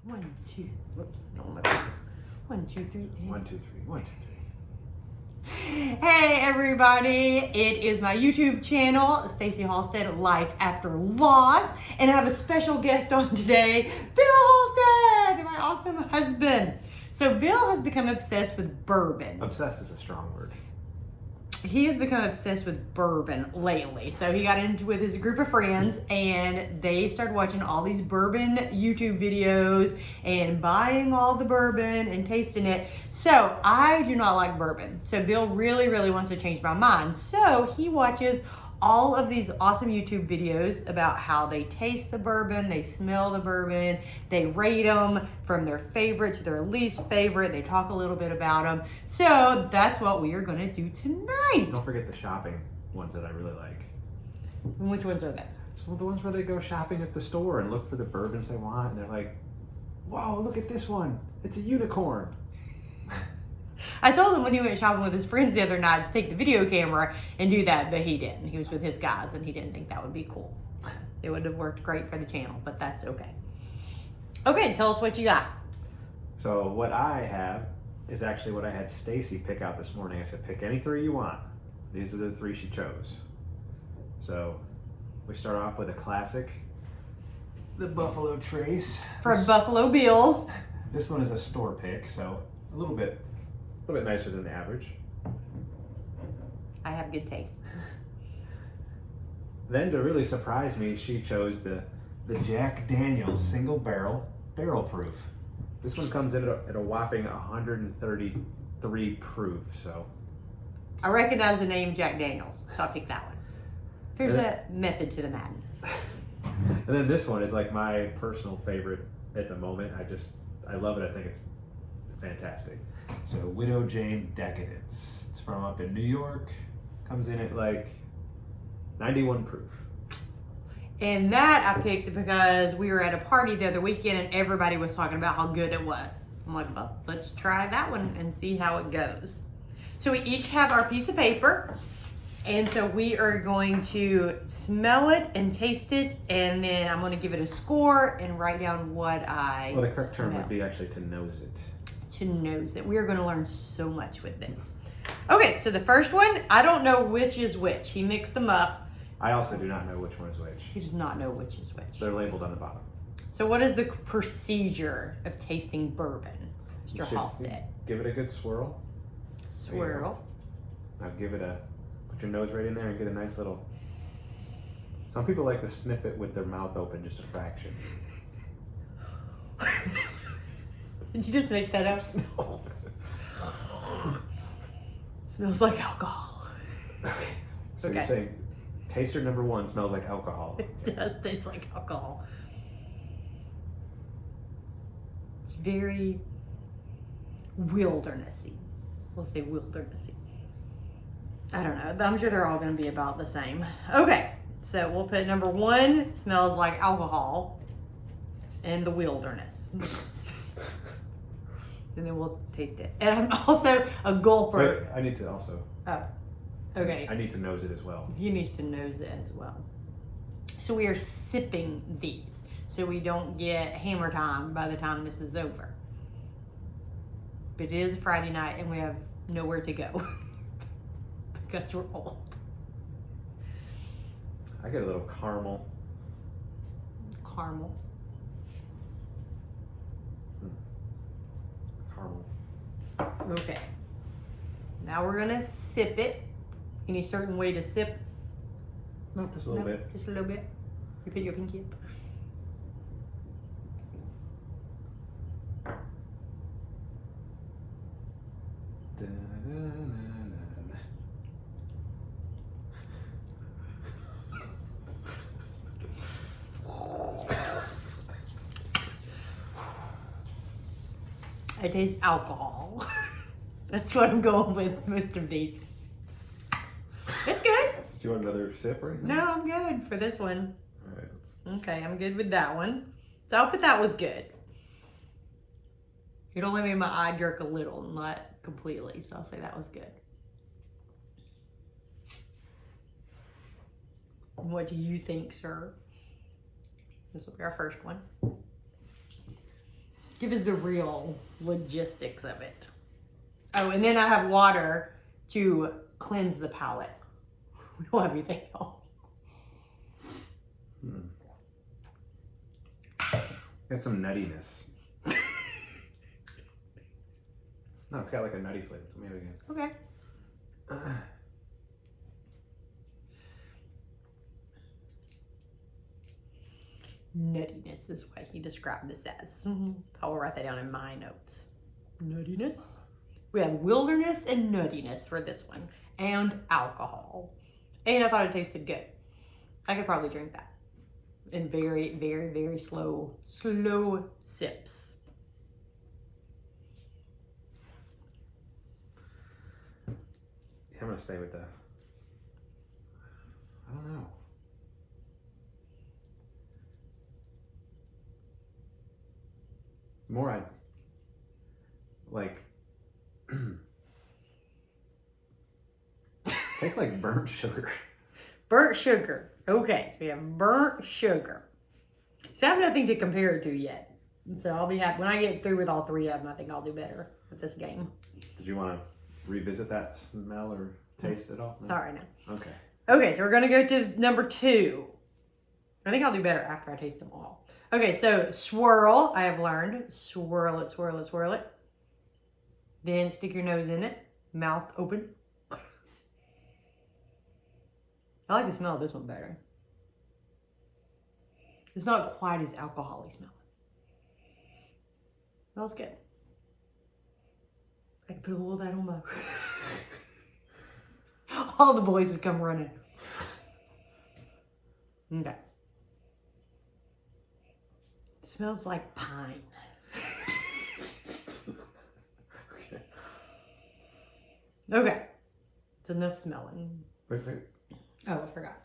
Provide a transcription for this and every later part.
1, 2. Whoops. I don't know what this is. 1, 2, 3. 1, 2, 3. 1, 2, 3. Hey everybody, it is my YouTube channel, Stacey Halstead, Life After Loss, and I have a special guest on today, Bill Halstead, my awesome husband. So Bill has become obsessed with bourbon. Obsessed is a strong word. He has become obsessed with bourbon lately. So he got into with his group of friends and they started watching all these bourbon YouTube videos and buying all the bourbon and tasting it. So I do not like bourbon. So Bill really, really wants to change my mind. So he watches all of these awesome YouTube videos about how they taste the bourbon, they smell the bourbon, they rate them from their favorite to their least favorite. They talk a little bit about them. So that's what we are going to do tonight. Don't forget the shopping ones that I really like. And which ones are those? It's the ones where they go shopping at the store and look for the bourbons they want, and they're like, whoa, look at this one. It's a unicorn. I told him when he went shopping with his friends the other night to take the video camera and do that, but he didn't. He was with his guys and he didn't think that would be cool. It would have worked great for the channel, but that's okay. Okay, tell us what you got. So what I have is actually what I had Stacy pick out this morning. I said, pick any three you want. These are the three she chose. So we start off with a classic, the Buffalo Trace. From Buffalo Bills. This one is a store pick, so a little bit nicer than the average. I have good taste. Then to really surprise me, she chose the Jack Daniel's single barrel proof. This one comes in at a whopping 133 proof, so. I recognize the name Jack Daniels, so I picked that one. There's a method to the madness. And then this one is like my personal favorite at the moment. I love it. I think it's fantastic. So Widow Jane Decadence. It's from up in New York. Comes in at like 91 proof. And that I picked because we were at a party the other weekend and everybody was talking about how good it was. I'm like, well, let's try that one and see how it goes. So we each have our piece of paper. And so we are going to smell it and taste it. And then I'm going to give it a score and write down what I Well, the correct term smell. would be actually to nose it. To nose it. We are going to learn so much with this. Okay, so the first one, I don't know which is which. He mixed them up. I also do not know which one is which. He does not know which is which. They're labeled on the bottom. So what is the procedure of tasting bourbon, You Mr. should Halstead? Give it a good swirl. Swirl. Now put your nose right in there and get a nice little. Some people like to sniff it with their mouth open just a fraction. Did you just make that up? No. Smells like alcohol. Okay. So Okay. you're saying taster number 1 smells like alcohol. It does taste like alcohol. It's very wildernessy. We'll say wildernessy. I don't know. I'm sure they're all going to be about the same. Okay, so we'll put number 1 smells like alcohol in the wilderness. And then we'll taste it. And I'm also a gulper. But I need to also. Oh, okay. I need to nose it as well. He needs to nose it as well. So we are sipping these so we don't get hammer time by the time this is over. But it is a Friday night and we have nowhere to go because we're old. I get a little caramel. Caramel. Caramel. Okay. Now we're gonna sip it. Any certain way to sip? No, just a little No, bit. Just a little bit. You put your pinky up. I taste alcohol. That's what I'm going with most of these. It's good. Do you want another sip or anything? No, I'm good for this one. All right. Okay, I'm good with that one. So I'll put that was good. It only made my eye jerk a little, not completely. So I'll say that was good. What do you think, sir? This will be our first one. Give us the real logistics of it. Oh, and then I have water to cleanse the palate. We don't have anything else. Got some nuttiness. No, it's got like a nutty flavor. Maybe again. Okay. Nuttiness is what he described this as. I will write that down in my notes. Nuttiness. We have wilderness and nuttiness for this one. And alcohol. And I thought it tasted good. I could probably drink that. In very, very, very slow sips. Yeah, I'm gonna stay with that. I don't know. The more I like, tastes like burnt sugar. Burnt sugar. Okay, so we have burnt sugar. So I have nothing to compare it to yet. So I'll be happy when I get through with all three of them. I think I'll do better with this game. Did you want to revisit that smell or taste at all? No? All right now. Okay. Okay, so we're gonna go to number 2. I think I'll do better after I taste them all. Okay, so swirl. I have learned swirl it, swirl it, swirl it. Then stick your nose in it, mouth open. I like the smell of this one better. It's not quite as alcohol-y smelling. Smells good. I can put a little of that on my... All the boys would come running. Okay. It smells like pine. Okay. Okay. It's enough smelling. Wait. Oh, I forgot.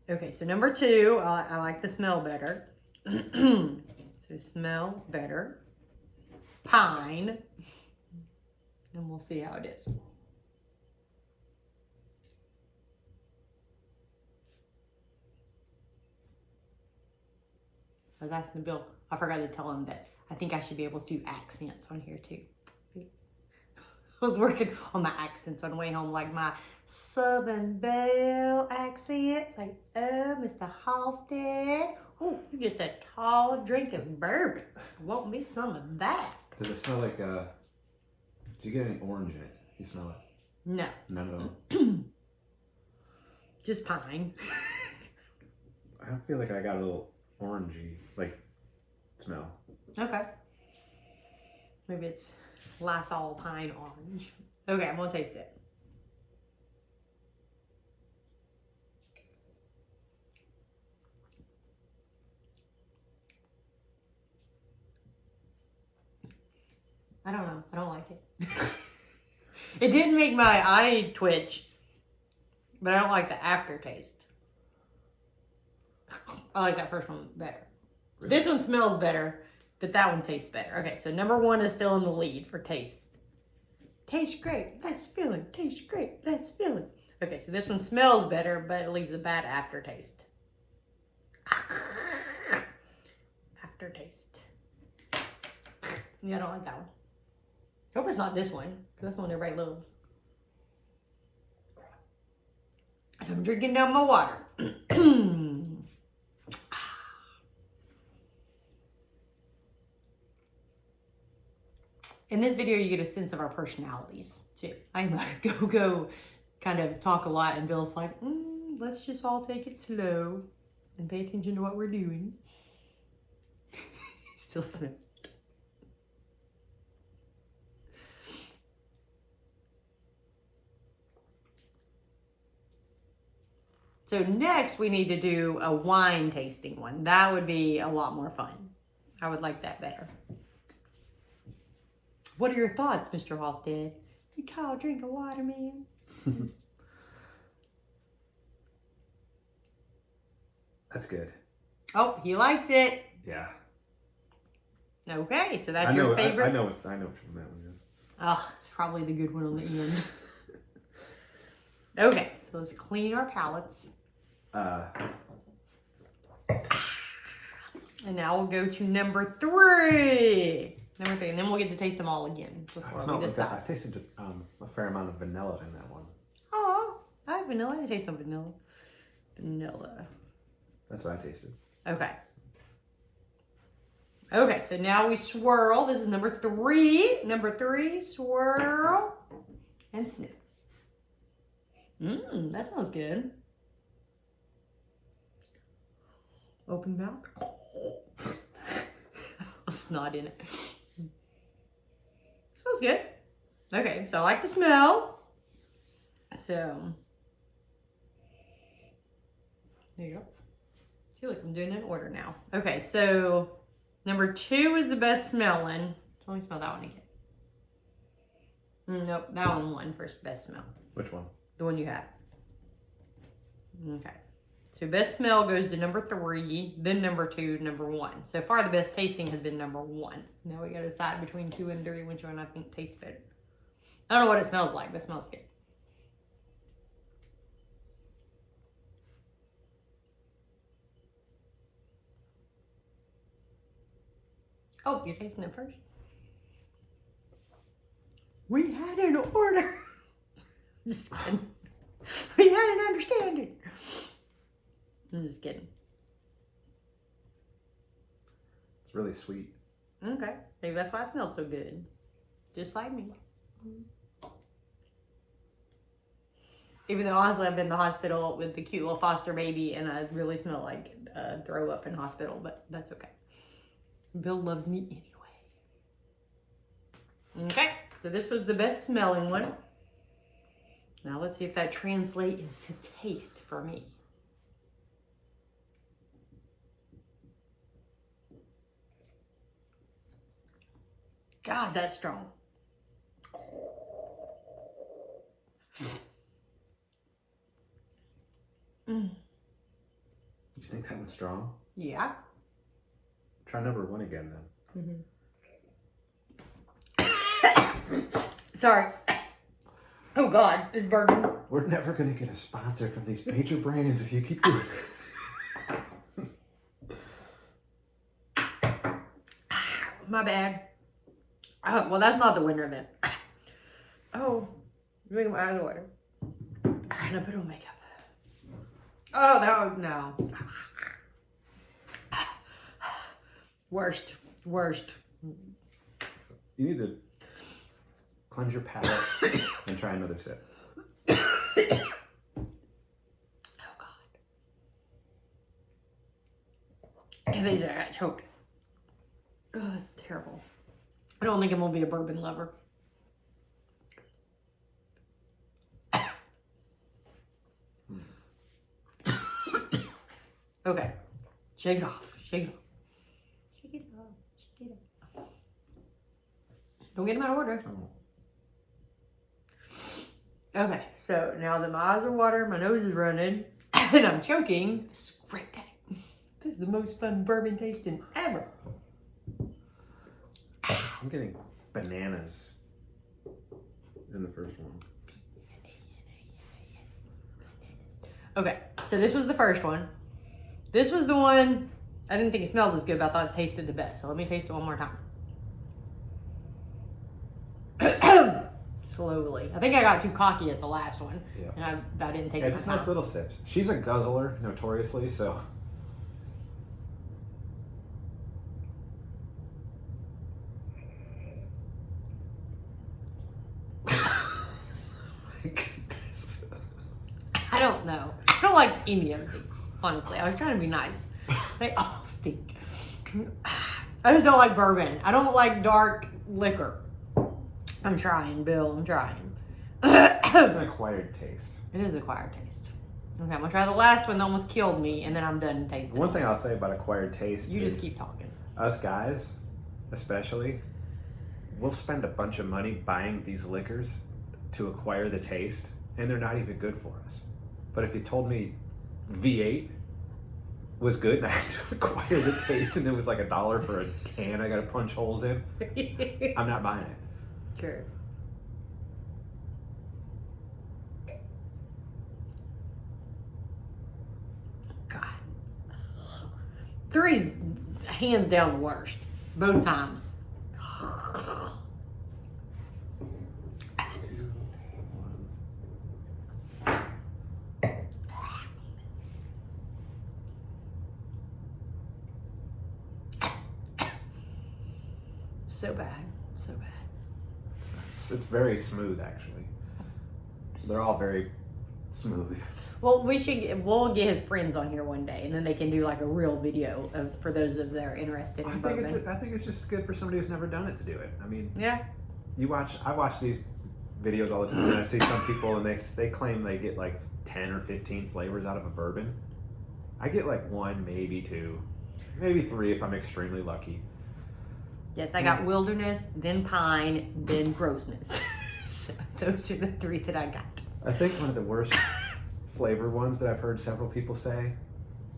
Okay, so number 2, I like the smell better. So smell better. Pine. And we'll see how it is. I was asking Bill, I forgot to tell him that I think I should be able to do accents on here too. I was working on my accents on the way home, like my Southern Belle accents, like, oh, Mr. Halstead, oh, you're just a tall drink of bourbon. Want me some of that? Does it smell like, do you get any orange in it? You smell it? No. None at all? Just pine. I feel like I got a little orangey, like, smell. Okay. Maybe it's Lysol pine orange. Okay, I'm gonna taste it. I don't know. I don't like it. It didn't make my eye twitch, but I don't like the aftertaste. I like that first one better. Really? This one smells better, but that one tastes better. Okay, so number 1 is still in the lead for taste. Tastes great. Let's feel it. Tastes great. Let's feel it. Okay, so this one smells better, but it leaves a bad aftertaste. Aftertaste. Yeah, I don't like that one. Hope it's not this one, because that's the one everybody loves. So I'm drinking down my water. In this video, you get a sense of our personalities, too. I'm a go-go, kind of talk a lot, and Bill's like, let's just all take it slow and pay attention to what we're doing. Still smells. So next we need to do a wine tasting one. That would be a lot more fun. I would like that better. What are your thoughts, Mr. Halstead? You tall drink of water, man. That's good. Oh, he likes it. Yeah. Okay, so that's your favorite. I know what that one is. Oh, it's probably the good one on the end. Okay, so let's clean our palates. And now we'll go to number 3. Number 3, and then we'll get to taste them all again before we decide. I tasted a fair amount of vanilla in that one. Oh, I have vanilla. I taste no vanilla. Vanilla. That's what I tasted. Okay. Okay, so now we swirl. This is number 3. Number 3, swirl and sniff. That smells good. Open mouth. Snot in it. Smells good. Okay, so I like the smell. So, there you go. See, look, I'm doing it in order now. Okay, so number 2 is the best smelling. So let me smell that one again. Nope, that one won for best smell. Which one? The one you have. Okay. So best smell goes to number 3, then number 2, number 1. So far the best tasting has been number 1. Now we gotta decide between 2 and 3 which one I think tastes better. I don't know what it smells like, but it smells good. Oh, you're tasting it first? We had an order. Just kidding. We had an understanding. I'm just kidding. It's really sweet. Okay. Maybe that's why it smelled so good. Just like me. Even though honestly I've been in the hospital with the cute little foster baby and I really smell like throw up in hospital, but that's okay. Bill loves me anyway. Okay, so this was the best smelling one. Now let's see if that translates into taste for me. God, that's strong. You think that was strong? Yeah. Try number 1 again then. Sorry. Oh God, it's bourbon. We're never gonna get a sponsor from these major brands if you keep doing it. My bad. Oh, well, that's not the winner then. Oh, drink my eyes water. And I put on makeup. Oh, that was no. Worst. You need to cleanse your palate and try another sip. Oh God. And these are choked. Oh, that's terrible. I don't think I'm gonna be a bourbon lover. Okay. Shake it off. Shake it off. Shake it off. Shake it off. Don't get them out of order. Okay, so now that my eyes are watering, my nose is running, and I'm choking. This is a great day. This is the most fun bourbon tasting ever. I'm getting bananas in the first one. Okay, so this was the first one. This was the one I didn't think it smelled as good, but I thought it tasted the best. So let me taste it one more time. Slowly. I think I got too cocky at the last one. Yeah. And I didn't take Yeah, it. just nice little sips. She's a guzzler, notoriously, so. I don't know. I don't like any of these, honestly. I was trying to be nice. They all stink. I just don't like bourbon. I don't like dark liquor. I'm trying, Bill. I'm trying. It's an acquired taste. It is acquired taste. Okay, I'm gonna try the last one that almost killed me, and then I'm done tasting. One thing I'll say about acquired taste You is just keep talking. us guys, especially, we'll spend a bunch of money buying these liquors to acquire the taste, and they're not even good for us. But if you told me V8 was good and I had to acquire the taste and it was like $1 for a can I gotta punch holes in, I'm not buying it. Sure. God. 3's hands down the worst. Both times. So bad. So bad. It's very smooth, actually. They're all very smooth. Well, we'll get his friends on here one day, and then they can do like a real video for those of that are interested in bourbon. I think it's just good for somebody who's never done it to do it. I mean, Yeah. I watch these videos all the time, and I see some people, and they claim they get like 10 or 15 flavors out of a bourbon. I get like 1, maybe 2, maybe 3 if I'm extremely lucky. Yes, I got wilderness, then pine, then grossness. So those are the 3 that I got. I think one of the worst flavor ones that I've heard several people say,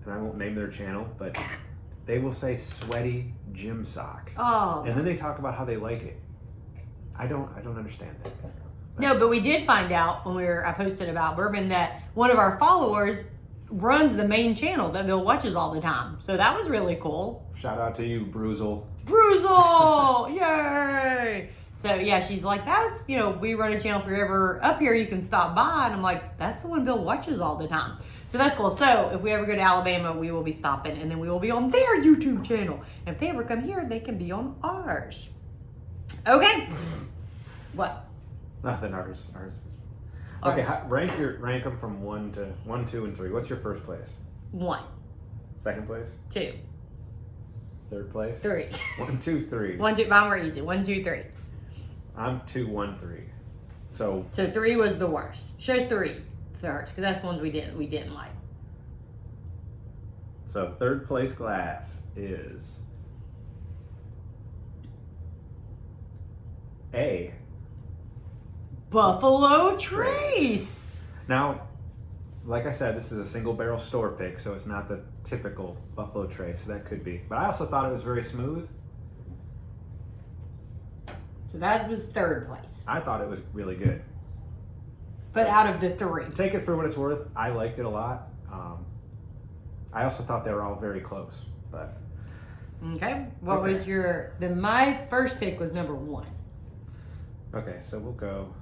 and I won't name their channel, but they will say sweaty gym sock. Oh. And then they talk about how they like it. I don't understand that. No, but we did find out when I posted about bourbon that one of our followers runs the main channel that Bill watches all the time. So that was really cool. Shout out to you, Bruzel. Bruzel! Yay! So yeah, she's like, that's, we run a channel forever. Up here you can stop by. And I'm like, that's the one Bill watches all the time. So that's cool. So if we ever go to Alabama, we will be stopping, and then we will be on their YouTube channel. And if they ever come here, they can be on ours. Okay. What? Nothing. Ours. Okay, rank them from 1 to 1, 2, and 3. What's your first place? 1, Second place? 2, Third place? 3. 1, 2, 3. 1, 2. Mine were easy. 1, 2, 3. I'm 2, 1, 3. So 3 was the worst. Show 3 first, because that's the ones we didn't like. So third place glass is A. Buffalo Trace. Now, like I said, this is a single barrel store pick, so it's not the typical Buffalo Trace. So that could be. But I also thought it was very smooth. So that was third place. I thought it was really good. But out of the 3. Take it for what it's worth. I liked it a lot. I also thought they were all very close. But Okay. What was your... my first pick was number 1. okay, so we'll go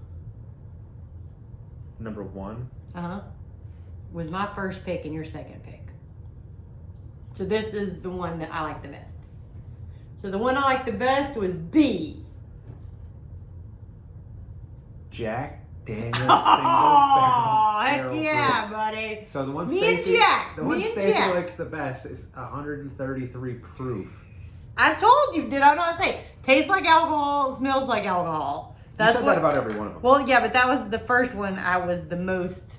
number 1. Uh-huh. Was my first pick and your second pick. So this is the one that I like the best. So the one I like the best was B. Jack Daniel's single Oh, heck barrel yeah, proof. buddy. So the one Me and Stacy, Jack. the one Me and Stacy Jack. likes the best is 133 proof. I told you, did I not say? Tastes like alcohol, smells like alcohol. You said that about every one of them. Well, yeah, but that was the first one I was the most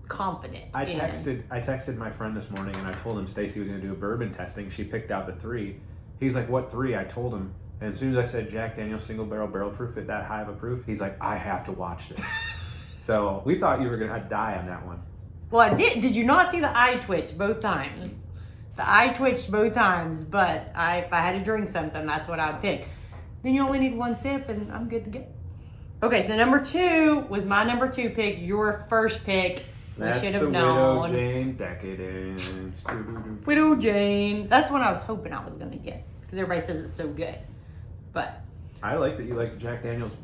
confident I in. texted my friend this morning and I told him Stacy was going to do a bourbon testing. She picked out the 3. He's like, "What 3?" I told him, and as soon as I said Jack Daniel's single barrel proof at that high of a proof, he's like, "I have to watch this." So we thought you were going to die on that one. Well, I did. Did you not see the eye twitch both times? The eye twitched both times, but if I had to drink something, that's what I'd pick. Then you only need 1 sip, and I'm good to go. Okay, so number 2 was my number 2 pick. Your first pick. That's should the have Widow known. Jane Decadence. Widow Jane. That's what I was hoping I was going to get, because everybody says it's so good. But I like that you like Jack Daniel's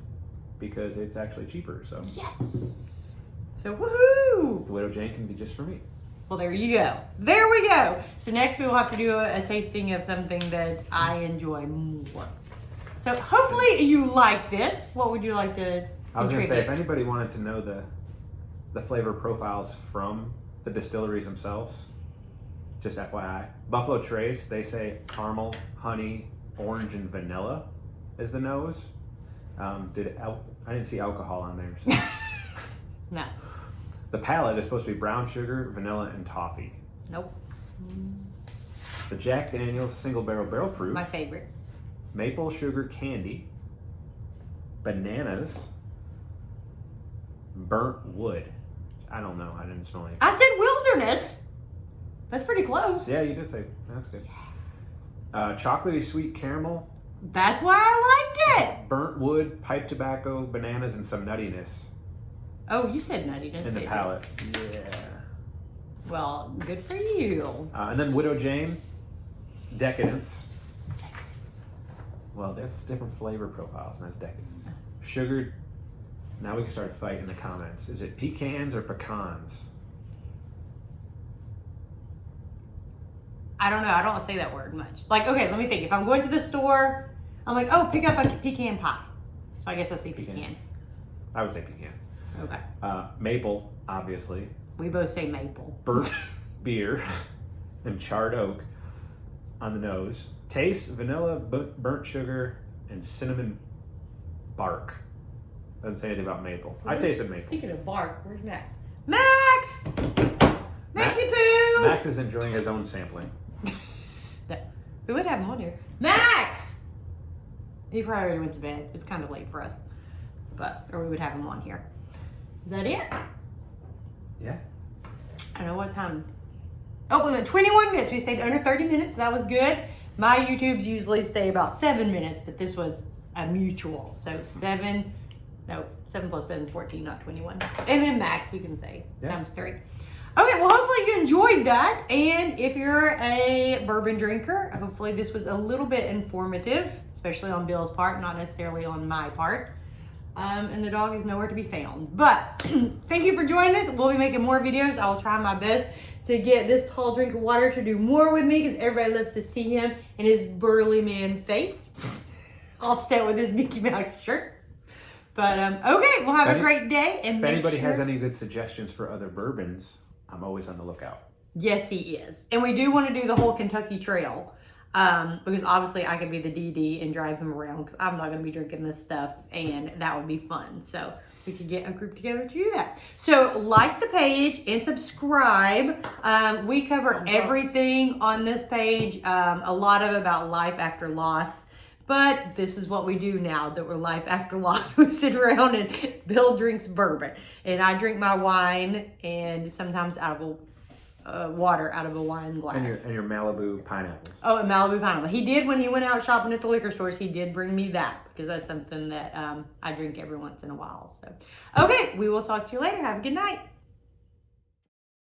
because it's actually cheaper. So yes. So woohoo! the Widow Jane can be just for me. Well, there you go. There we go. So next we will have to do a tasting of something that I enjoy more. So hopefully you like this. What would you like to I was going to say, contribute? if anybody wanted to know the flavor profiles from the distilleries themselves, just FYI, Buffalo Trace, they say caramel, honey, orange, and vanilla is the nose. I didn't see alcohol on there. So. No. The palate is supposed to be brown sugar, vanilla, and toffee. Nope. The Jack Daniel's single barrel proof. My favorite. Maple sugar candy, bananas, burnt wood. I don't know. I didn't smell any. I said wilderness. That's pretty close. Yeah, you did say that's good. Chocolatey sweet caramel, That's why I liked it. burnt wood, pipe tobacco, bananas, and some nuttiness Oh, you said nuttiness. in the didn't you? palate. Yeah. Well, good for you. And then Widow Jane, Decadence. Well, there's different flavor profiles, and that's Decadence. Sugared. Now we can start a fight in the comments. Is it pecans or pecans? I don't know. I don't say that word much. Like, okay, let me think. If I'm going to the store, I'm like, oh, pick up a pecan pie. So I guess I say pecan. I would say pecan. Okay. Maple, obviously. We both say maple. Birch beer and charred oak on the nose. Taste, vanilla, burnt sugar, and cinnamon bark. Doesn't say anything about maple. I tasted maple. Speaking of bark, where's Max? Max! Maxie Poo! Max is enjoying his own sampling. We would have him on here. Max! He probably already went to bed. It's kind of late for us. Or we would have him on here. Is that it? Yeah. I don't know what time. Oh, we went 21 minutes. We stayed under 30 minutes. That was good. My YouTubes usually stay about 7 minutes, but this was a mutual. So 7 plus 7 is 14, not 21. And then max, we can say, times 3. Okay, well, hopefully you enjoyed that. And if you're a bourbon drinker, hopefully this was a little bit informative, especially on Bill's part, not necessarily on my part. And the dog is nowhere to be found. But thank you for joining us. We'll be making more videos. I will try my best to get this tall drink of water to do more with me because everybody loves to see him in his burly man face, offset with his Mickey Mouse shirt. But okay, we'll have a great day. And if anybody has any good suggestions for other bourbons, I'm always on the lookout. Yes, he is. And we do want to do the whole Kentucky Trail. Because obviously I could be the DD and drive him around because I'm not going to be drinking this stuff and that would be fun. So we could get a group together to do that. So like the page and subscribe. We cover everything on this page. A lot of about life after loss. But this is what we do now that we're life after loss. We sit around and Bill drinks bourbon. And I drink my wine and sometimes out of water out of a wine glass. And your Malibu pineapples. Oh, and Malibu pineapple. He did, when he went out shopping at the liquor stores, he did bring me that because that's something that I drink every once in a while. So, okay, we will talk to you later. Have a good night.